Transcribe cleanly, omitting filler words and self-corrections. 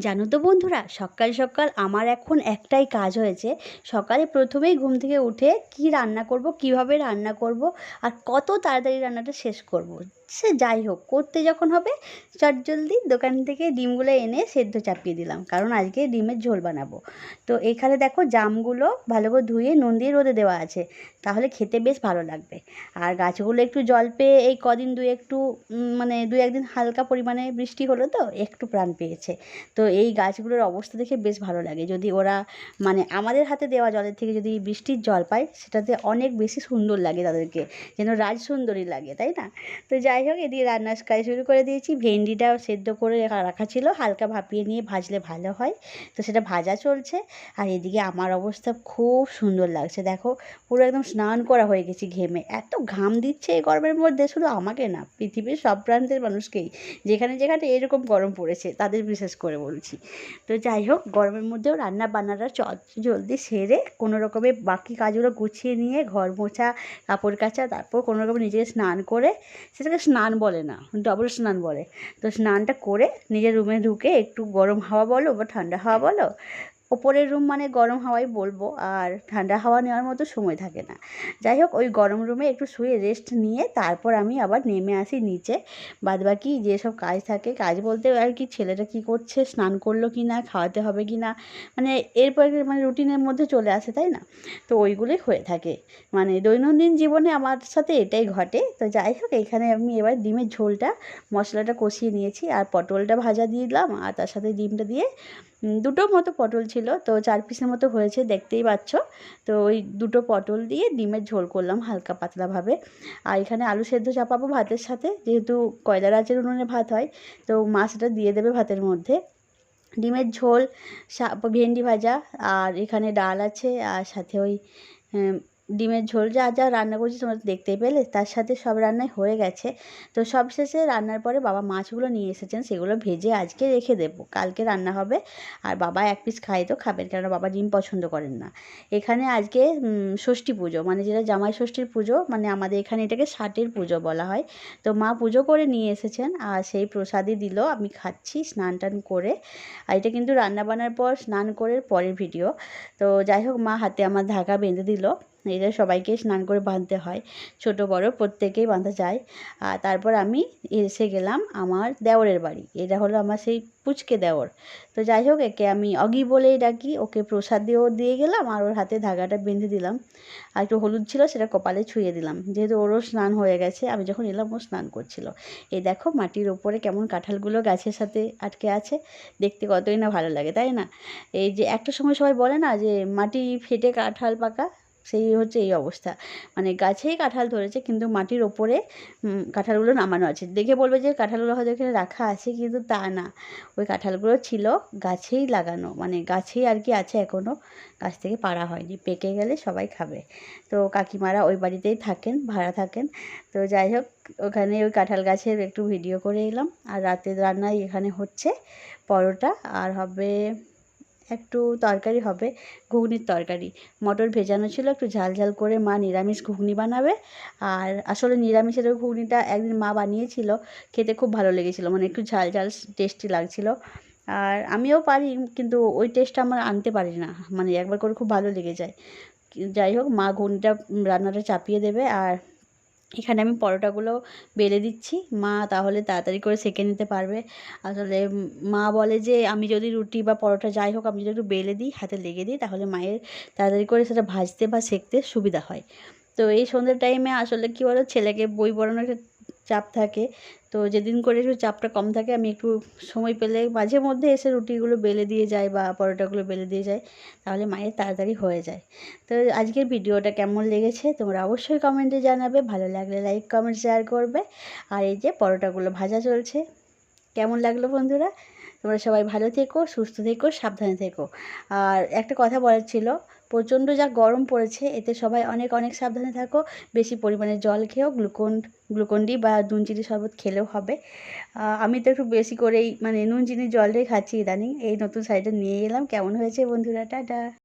জানো তো বন্ধুরা, সকাল সকাল আমার এখন একটাই কাজ হয়েছে। সকালে প্রথমেই ঘুম থেকে উঠে কি রান্না করব, কিভাবে রান্না করব, আর কত তাড়াতাড়ি রান্নাটা শেষ করব। সে যাই হোক, করতে যখন হবে চটজলদি দোকান থেকে ডিমগুলো এনে সেদ্ধ চাপিয়ে দিলাম, কারণ আজকে ডিমের ঝোল বানাবো। তো এখানে দেখো জামগুলো ভালো করে ধুয়ে নুন দিয়ে রোদে দেওয়া আছে, তাহলে খেতে বেশ ভালো লাগবে। আর গাছগুলো একটু জল পেয়ে এই কদিন মানে দু একদিন হালকা পরিমাণে বৃষ্টি হলো তো একটু প্রাণ পেয়েছে। তো এই গাছগুলোর অবস্থা দেখে বেশ ভালো লাগে, যদি ওরা মানে আমাদের হাতে দেওয়া জলের থেকে যদি বৃষ্টির জল পায়, সেটাতে অনেক বেশি সুন্দর লাগে, তাদেরকে যেন রাজসুন্দরী লাগে, তাই না? তো যাই হোক, এদিকে রান্নার কাজ শুরু করে দিয়েছি। ভেন্ডিটা সেদ্ধ করে রাখা ছিল, হালকা ভাপিয়ে নিয়ে ভাজলে ভালো হয়, তো সেটা ভাজা চলছে। আর এদিকে আমার অবস্থা খুব সুন্দর লাগছে, দেখো পুরো একদম স্নান করা হয়ে গেছি ঘেমে। এত ঘাম দিচ্ছে এই গরমের মধ্যে, শুধু আমাকে না, পৃথিবীর সব প্রান্তের মানুষকেই, যেখানে যেখানে এরকম গরম পড়েছে তাদের বিশেষ করে বলছি। তো যাই হোক, গরমের মধ্যেও রান্না বান্নাটা জলদি সেরে কোনো রকমে বাকি কাজগুলো গুছিয়ে নিয়ে ঘর মোছা, কাপড় কাচা, তারপর কোনো রকম নিজেকে স্নান করে, সেটাকে স্নান বলে না, ডবল স্নান বলে, তো স্নানটা করে নিজের রুমে ঢুকে একটু গরম হাওয়া বলো বা ঠান্ডা হাওয়া বলো, ওপরের রুম মানে গরম হাওয়াই বলবো, আর ঠান্ডা হাওয়া নেওয়ার মতো সময় থাকে না। যাই হোক, ওই গরম রুমে একটু শুয়ে রেস্ট নিয়ে তারপর আমি আবার নেমে আসি নিচে। বাদবাকি যেসব কাজ থাকে, কাজ বলতে আর কি, ছেলেটা কি করছে, স্নান করলো কি না, খাওয়াতে হবে কি না, মানে এরপর মানে রুটিনের মধ্যে চলে আসে, তাই না? তো ওইগুলোই হয়ে থাকে, মানে দৈনন্দিন জীবনে আমার সাথে এটাই ঘটে। তো যাই হোক, এখানে আমি এবার ডিমের ঝোলটা মশলাটা কষিয়ে নিয়েছি, আর পটলটা ভাজা দিয়ে দিলাম, আর তার সাথে ডিমটা দিয়ে, দুটো মতো পটল ছিল, তো 4 পিসের মতো হয়েছে, দেখতেই পাচ্ছ। তো ওই দুটো পটল দিয়ে ডিমের ঝোল করলাম হালকা পাতলাভাবে। আর এখানে আলু সেদ্ধ চাপাবো ভাতের সাথে, যেহেতু কয়লা রাজের উনুনে ভাত হয়, তো মা সেটা দিয়ে দেবে ভাতের মধ্যে। ডিমের ঝোল, ভেন্ডি ভাজা, আর এখানে ডাল আছে, আর সাথে ওই ডিমের ঝোল। যা যা রান্না করছি তোমরা দেখতেই পেলে, তার সাথে সব রান্নাই হয়ে গেছে। তো সবশেষে রান্নার পরে বাবা মাছগুলো নিয়ে এসেছেন, সেগুলো ভেজে আজকে রেখে দেবো, কালকে রান্না হবে। আর বাবা এক পিস খায় তো খাবেন, কেননা বাবা ডিম পছন্দ করেন না। এখানে আজকে ষষ্ঠী পুজো, মানে যেটা জামাই ষষ্ঠীর পুজো, মানে আমাদের এখানে এটাকে ষাটের পুজো বলা হয়। তো মা পুজো করে নিয়ে এসেছেন, আর সেই প্রসাদই দিল, আমি খাচ্ছি স্নান টান করে। আর এটা কিন্তু রান্না বান্নার পর স্নান করে পরের ভিডিও। তো যাই হোক, মা হাতে আমার ধাগা বেঁধে দিল। এটা সবাইকে স্নান করে বাঁধতে হয়, ছোট বড় প্রত্যেকেই বাঁধা যায়। আর তারপর আমি এসে গেলাম আমার দেওরের বাড়ি, এটা হলো আমার সেই পুচকে দেওর। তো যাই হোক, একে আমি অগি বলেই ডাকি, ওকে প্রসাদ দিয়েও দিয়ে গেলাম, আর ওর হাতে ধাগাটা বেঁধে দিলাম। আর একটু হলুদ ছিল, সেটা কপালে ছুঁয়ে দিলাম, যেহেতু ওরও স্নান হয়ে গেছে, আমি যখন এলাম ও স্নান করছিল। এই দেখো মাটির ওপরে কেমন কাঁঠালগুলো গাছের সাথে আটকে আছে, দেখতে কতই না ভালো লাগে, তাই না? এই যে একটা সময় সবাই বলে না যে মাটি ফেটে কাঁঠাল পাকা, সেই হচ্ছে এই অবস্থা। মানে গাছেই কাঁঠাল ধরেছে, কিন্তু মাটির ওপরে কাঁঠালগুলো নামানো আছে। দেখে বলবে যে কাঁঠালগুলো হয়তো এখানে রাখা আছে, কিন্তু তা না, ওই কাঁঠালগুলো ছিল গাছেই লাগানো, মানে গাছেই আর কি আছে এখনও, গাছ থেকে পাড়া হয়নি, পেকে গেলে সবাই খাবে। তো কাকিমারা ওই বাড়িতেই থাকেন, ভাড়া থাকেন। তো যাই হোক, ওখানে ওই কাঁঠাল গাছের একটু ভিডিও করে এলাম। আর রাতের রান্নায় এখানে হচ্ছে পরোটা, আর হবে একটু তরকারি, হবে ঘুগনির তরকারি। মটর ভেজানো ছিল, একটু ঝাল ঝাল করে মা নিরামিষ ঘুগনি বানাবে। আর আসলে নিরামিষের ওই ঘুগনিটা একদিন মা বানিয়েছিল, খেতে খুব ভালো লেগেছিলো, মানে একটু ঝাল ঝাল টেস্টি লাগছিলো। আর আমিও পারি, কিন্তু ওই টেস্টটা আমার আনতে পারি না, মানে একবার করে খুব ভালো লেগে যায়। যাই হোক, মা ঘুগনিটা রান্নাটা চাপিয়ে দেবে, আর এখানে আমি পরোটাগুলো বেলে দিচ্ছি, মা তাহলে তাড়াতাড়ি করে সেঁকে নিতে পারবে। আসলে মা বলে যে আমি যদি রুটি বা পরোটা যাই হোক, আমি যদি একটু বেলে দিই, হাতে লেগে দিই, তাহলে মায়ের তাড়াতাড়ি করে সেটা ভাজতে বা সেঁকতে সুবিধা হয়। তো এই সন্ধ্যের টাইমে আসলে কী বলো, ছেলেকে বই পড়ানোর একটা চাপ থাকে। তো যেদিন করে একটু চাপটা কম থাকে, আমি একটু সময় পেলে মাঝে মধ্যে এসে রুটিগুলো বেলে দিয়ে যাই বা পরোটাগুলো বেলে দিয়ে যাই, তাহলে মায়ের তাড়াতাড়ি হয়ে যায়। তো আজকের ভিডিওটা কেমন লেগেছে তোমরা অবশ্যই কমেন্টে জানাবে, ভালো লাগলে লাইক কমেন্ট শেয়ার করবে। আর এই যে পরোটাগুলো ভাজা চলছে, কেমন লাগলো বন্ধুরা? তোমরা সবাই ভালো থেকো, সুস্থ থেকো, সাবধানে থেকো। আর একটা কথা বলার ছিল, প্রচণ্ড যা গরম পড়েছে, এতে সবাই অনেক অনেক সাবধানে থাকো। বেশি পরিমাণে জল খেও, গ্লুকন ডি বা নুন চিনি শরবত খেলেও হবে। আমি তো একটু বেশি করেই মানে নুন চিনির জলটাই খাচ্ছি ইদানিং, এই নতুন শাড়িটা নিয়ে এলাম। কেমন হয়েছে বন্ধুরা? টাটা।